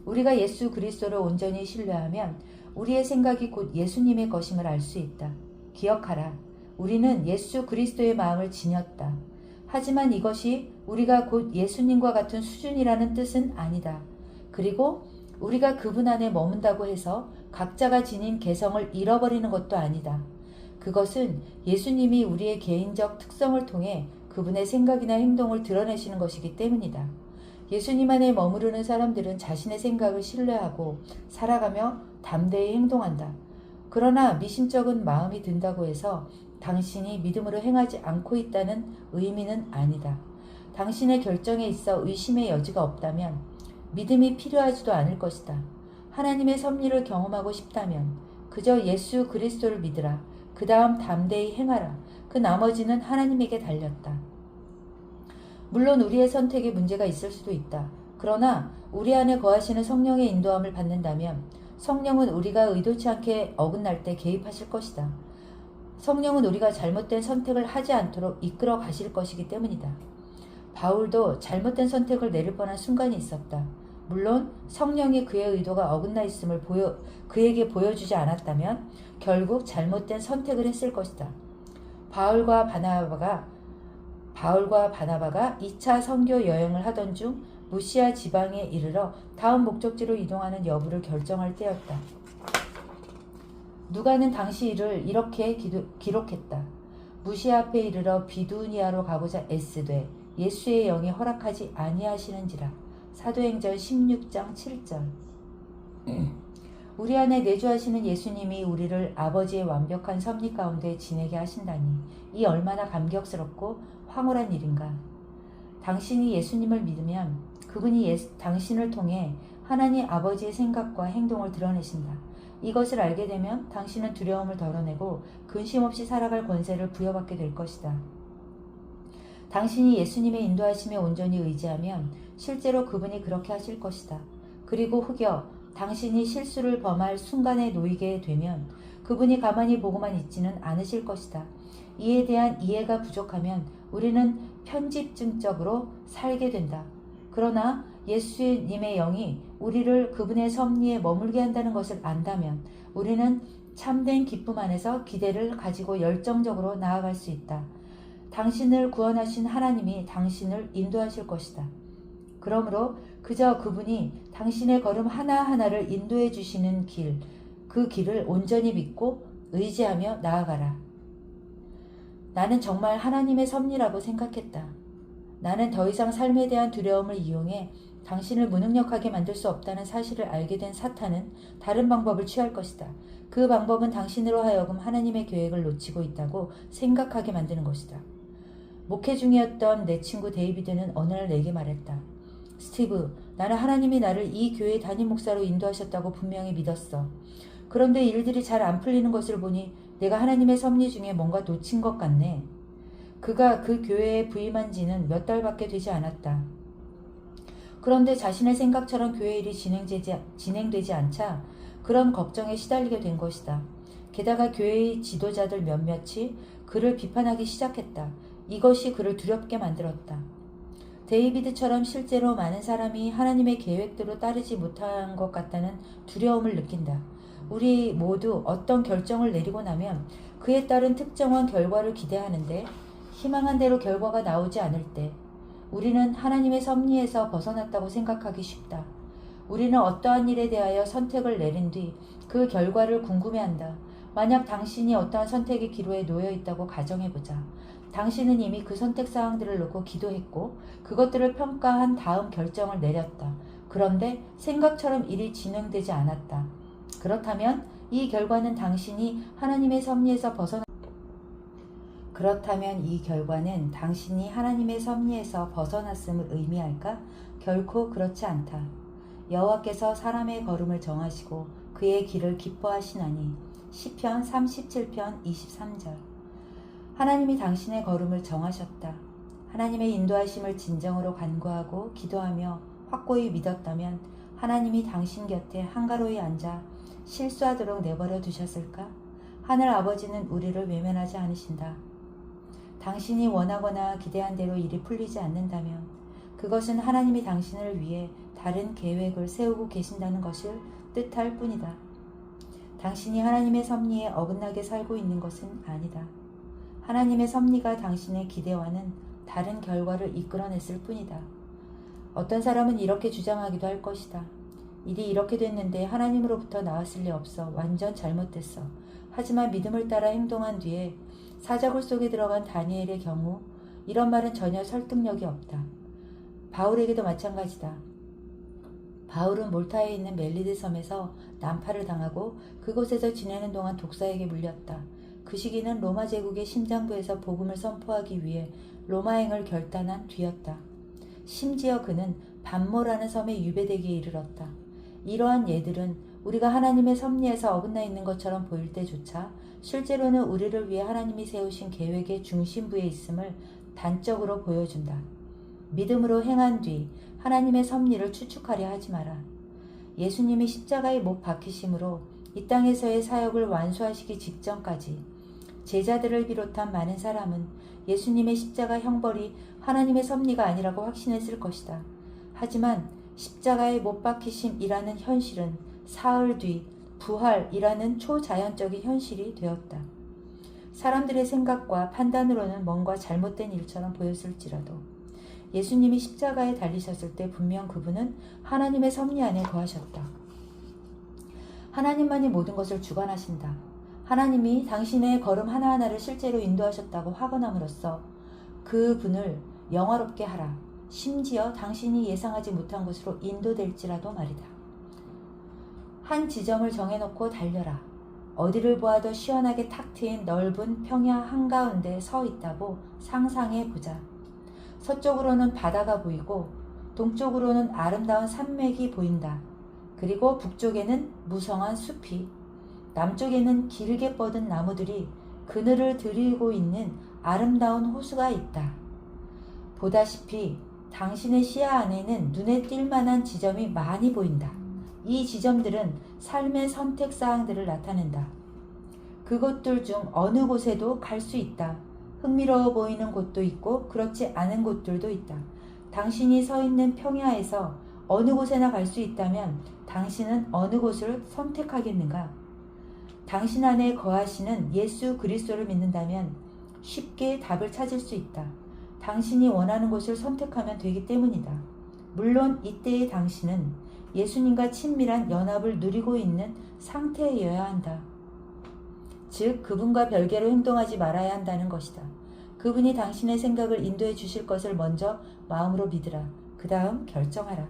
우리가 예수 그리스도를 온전히 신뢰하면 우리의 생각이 곧 예수님의 것임을 알 수 있다. 기억하라. 우리는 예수 그리스도의 마음을 지녔다. 하지만 이것이 우리가 곧 예수님과 같은 수준이라는 뜻은 아니다. 그리고 우리가 그분 안에 머문다고 해서 각자가 지닌 개성을 잃어버리는 것도 아니다. 그것은 예수님이 우리의 개인적 특성을 통해 그분의 생각이나 행동을 드러내시는 것이기 때문이다. 예수님 안에 머무르는 사람들은 자신의 생각을 신뢰하고 살아가며 담대히 행동한다. 그러나 미심쩍은 마음이 든다고 해서 당신이 믿음으로 행하지 않고 있다는 의미는 아니다. 당신의 결정에 있어 의심의 여지가 없다면 믿음이 필요하지도 않을 것이다. 하나님의 섭리를 경험하고 싶다면 그저 예수 그리스도를 믿으라. 그 다음 담대히 행하라. 그 나머지는 하나님에게 달렸다. 물론 우리의 선택에 문제가 있을 수도 있다. 그러나 우리 안에 거하시는 성령의 인도함을 받는다면 성령은 우리가 의도치 않게 어긋날 때 개입하실 것이다. 성령은 우리가 잘못된 선택을 하지 않도록 이끌어 가실 것이기 때문이다. 바울도 잘못된 선택을 내릴 뻔한 순간이 있었다. 물론 성령이 그의 의도가 어긋나 있음을 그에게 보여주지 않았다면 결국 잘못된 선택을 했을 것이다. 바울과 바나바가 2차 선교 여행을 하던 중 무시아 지방에 이르러 다음 목적지로 이동하는 여부를 결정할 때였다. 누가는 당시 일을 이렇게 기록했다. 무시아 앞에 이르러 비두니아로 가고자 애쓰되 예수의 영이 허락하지 아니하시는지라. 사도행전 16장 7절. 우리 안에 내주하시는 예수님이 우리를 아버지의 완벽한 섭리 가운데 지내게 하신다니 이 얼마나 감격스럽고 황홀한 일인가. 당신이 예수님을 믿으면 그분이 당신을 통해 하나님 아버지의 생각과 행동을 드러내신다. 이것을 알게 되면 당신은 두려움을 덜어내고 근심 없이 살아갈 권세를 부여받게 될 것이다. 당신이 예수님의 인도하심에 온전히 의지하면 실제로 그분이 그렇게 하실 것이다. 그리고 혹여 당신이 실수를 범할 순간에 놓이게 되면 그분이 가만히 보고만 있지는 않으실 것이다. 이에 대한 이해가 부족하면 우리는 편집증적으로 살게 된다. 그러나 예수님의 영이 우리를 그분의 섭리에 머물게 한다는 것을 안다면 우리는 참된 기쁨 안에서 기대를 가지고 열정적으로 나아갈 수 있다. 당신을 구원하신 하나님이 당신을 인도하실 것이다. 그러므로 그저 그분이 당신의 걸음 하나하나를 인도해 주시는 그 길을 온전히 믿고 의지하며 나아가라. 나는 정말 하나님의 섭리라고 생각했다. 나는 더 이상 삶에 대한 두려움을 이용해 당신을 무능력하게 만들 수 없다는 사실을 알게 된 사탄은 다른 방법을 취할 것이다. 그 방법은 당신으로 하여금 하나님의 계획을 놓치고 있다고 생각하게 만드는 것이다. 목회 중이었던 내 친구 데이비드는 어느 날 내게 말했다. 스티브, 나는 하나님이 나를 이 교회 담임 목사로 인도하셨다고 분명히 믿었어. 그런데 일들이 잘 안 풀리는 것을 보니 내가 하나님의 섭리 중에 뭔가 놓친 것 같네. 그가 그 교회에 부임한 지는 몇 달밖에 되지 않았다. 그런데 자신의 생각처럼 교회 일이 진행되지 않자 그런 걱정에 시달리게 된 것이다. 게다가 교회의 지도자들 몇몇이 그를 비판하기 시작했다. 이것이 그를 두렵게 만들었다. 데이비드처럼 실제로 많은 사람이 하나님의 계획대로 따르지 못한 것 같다는 두려움을 느낀다. 우리 모두 어떤 결정을 내리고 나면 그에 따른 특정한 결과를 기대하는데 희망한 대로 결과가 나오지 않을 때 우리는 하나님의 섭리에서 벗어났다고 생각하기 쉽다. 우리는 어떠한 일에 대하여 선택을 내린 뒤 그 결과를 궁금해한다. 만약 당신이 어떠한 선택의 기로에 놓여 있다고 가정해보자. 당신은 이미 그 선택 사항들을 놓고 기도했고 그것들을 평가한 다음 결정을 내렸다. 그런데 생각처럼 일이 진행되지 않았다. 그렇다면 이 결과는 당신이 하나님의 섭리에서 벗어났음을 의미할까? 결코 그렇지 않다. 여호와께서 사람의 걸음을 정하시고 그의 길을 기뻐하시나니. 시편 37편 23절. 하나님이 당신의 걸음을 정하셨다. 하나님의 인도하심을 진정으로 간구하고 기도하며 확고히 믿었다면 하나님이 당신 곁에 한가로이 앉아 실수하도록 내버려 두셨을까? 하늘 아버지는 우리를 외면하지 않으신다. 당신이 원하거나 기대한 대로 일이 풀리지 않는다면 그것은 하나님이 당신을 위해 다른 계획을 세우고 계신다는 것을 뜻할 뿐이다. 당신이 하나님의 섭리에 어긋나게 살고 있는 것은 아니다. 하나님의 섭리가 당신의 기대와는 다른 결과를 이끌어냈을 뿐이다. 어떤 사람은 이렇게 주장하기도 할 것이다. 일이 이렇게 됐는데 하나님으로부터 나왔을 리 없어. 완전 잘못됐어. 하지만 믿음을 따라 행동한 뒤에 사자굴 속에 들어간 다니엘의 경우 이런 말은 전혀 설득력이 없다. 바울에게도 마찬가지다. 바울은 몰타에 있는 멜리드 섬에서 난파를 당하고 그곳에서 지내는 동안 독사에게 물렸다. 그 시기는 로마 제국의 심장부에서 복음을 선포하기 위해 로마행을 결단한 뒤였다. 심지어 그는 반모라는 섬에 유배되기에 이르렀다. 이러한 예들은 우리가 하나님의 섭리에서 어긋나 있는 것처럼 보일 때조차 실제로는 우리를 위해 하나님이 세우신 계획의 중심부에 있음을 단적으로 보여준다. 믿음으로 행한 뒤 하나님의 섭리를 추측하려 하지 마라. 예수님이 십자가에 못 박히심으로 이 땅에서의 사역을 완수하시기 직전까지 제자들을 비롯한 많은 사람은 예수님의 십자가 형벌이 하나님의 섭리가 아니라고 확신했을 것이다. 하지만 십자가에 못 박히심이라는 현실은 사흘 뒤 부활이라는 초자연적인 현실이 되었다. 사람들의 생각과 판단으로는 뭔가 잘못된 일처럼 보였을지라도 예수님이 십자가에 달리셨을 때 분명 그분은 하나님의 섭리 안에 거하셨다. 하나님만이 모든 것을 주관하신다. 하나님이 당신의 걸음 하나하나를 실제로 인도하셨다고 확언함으로써 그분을 영화롭게 하라. 심지어 당신이 예상하지 못한 곳으로 인도될지라도 말이다. 한 지점을 정해놓고 달려라. 어디를 보아도 시원하게 탁 트인 넓은 평야 한가운데 서 있다고 상상해 보자. 서쪽으로는 바다가 보이고 동쪽으로는 아름다운 산맥이 보인다. 그리고 북쪽에는 무성한 숲이, 남쪽에는 길게 뻗은 나무들이 그늘을 들이고 있는 아름다운 호수가 있다. 보다시피 당신의 시야 안에는 눈에 띌 만한 지점이 많이 보인다. 이 지점들은 삶의 선택사항들을 나타낸다. 그곳들 중 어느 곳에도 갈 수 있다. 흥미로워 보이는 곳도 있고 그렇지 않은 곳들도 있다. 당신이 서 있는 평야에서 어느 곳에나 갈 수 있다면 당신은 어느 곳을 선택하겠는가? 당신 안에 거하시는 예수 그리스도를 믿는다면 쉽게 답을 찾을 수 있다. 당신이 원하는 곳을 선택하면 되기 때문이다. 물론 이때의 당신은 예수님과 친밀한 연합을 누리고 있는 상태여야 한다. 즉 그분과 별개로 행동하지 말아야 한다는 것이다. 그분이 당신의 생각을 인도해 주실 것을 먼저 마음으로 믿으라. 그 다음 결정하라.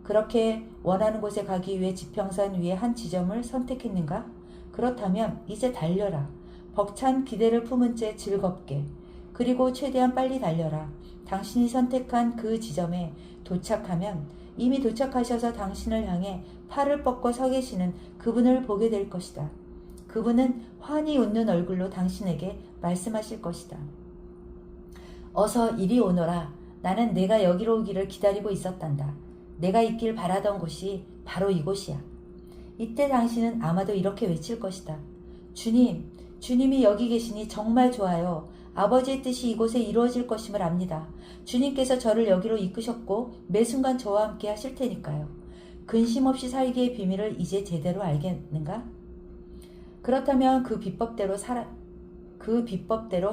그렇게 원하는 곳에 가기 위해 지평선 위에 한 지점을 선택했는가? 그렇다면 이제 달려라. 벅찬 기대를 품은 채 즐겁게, 그리고 최대한 빨리 달려라. 당신이 선택한 그 지점에 도착하면 이미 도착하셔서 당신을 향해 팔을 뻗고 서 계시는 그분을 보게 될 것이다. 그분은 환히 웃는 얼굴로 당신에게 말씀하실 것이다. 어서 이리 오너라. 나는 내가 여기로 오기를 기다리고 있었단다. 내가 있길 바라던 곳이 바로 이곳이야. 이때 당신은 아마도 이렇게 외칠 것이다. 주님, 주님이 여기 계시니 정말 좋아요. 아버지의 뜻이 이곳에 이루어질 것임을 압니다. 주님께서 저를 여기로 이끄셨고 매 순간 저와 함께 하실 테니까요. 근심 없이 살기의 비밀을 이제 제대로 알겠는가? 그렇다면 그 비법대로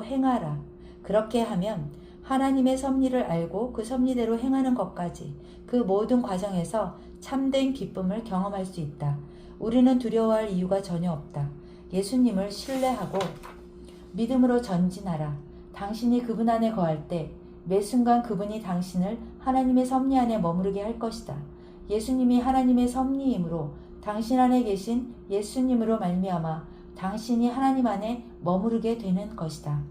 행하라. 그렇게 하면 하나님의 섭리를 알고 그 섭리대로 행하는 것까지 그 모든 과정에서 참된 기쁨을 경험할 수 있다. 우리는 두려워할 이유가 전혀 없다. 예수님을 신뢰하고 믿음으로 전진하라. 당신이 그분 안에 거할 때 매 순간 그분이 당신을 하나님의 섭리 안에 머무르게 할 것이다. 예수님이 하나님의 섭리이므로 당신 안에 계신 예수님으로 말미암아 당신이 하나님 안에 머무르게 되는 것이다.